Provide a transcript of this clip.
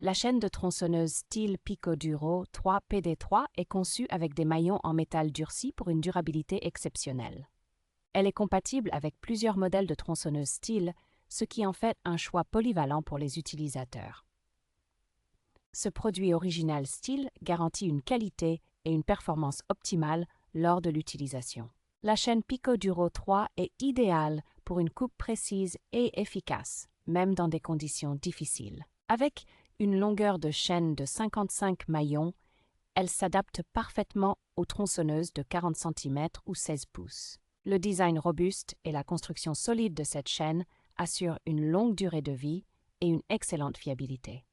La chaîne de tronçonneuse style Pico-Duro 3 PD3 est conçue avec des maillons en métal durci pour une durabilité exceptionnelle. Elle est compatible avec plusieurs modèles de tronçonneuses style, ce qui en fait un choix polyvalent pour les utilisateurs. Ce produit original style garantit une qualité et une performance optimale lors de l'utilisation. La chaîne Pico-Duro 3 est idéale pour une coupe précise et efficace, même dans des conditions difficiles. Avec une longueur de chaîne de 55 maillons, elle s'adapte parfaitement aux tronçonneuses de 40 cm ou 16 pouces. Le design robuste et la construction solide de cette chaîne assurent une longue durée de vie et une excellente fiabilité.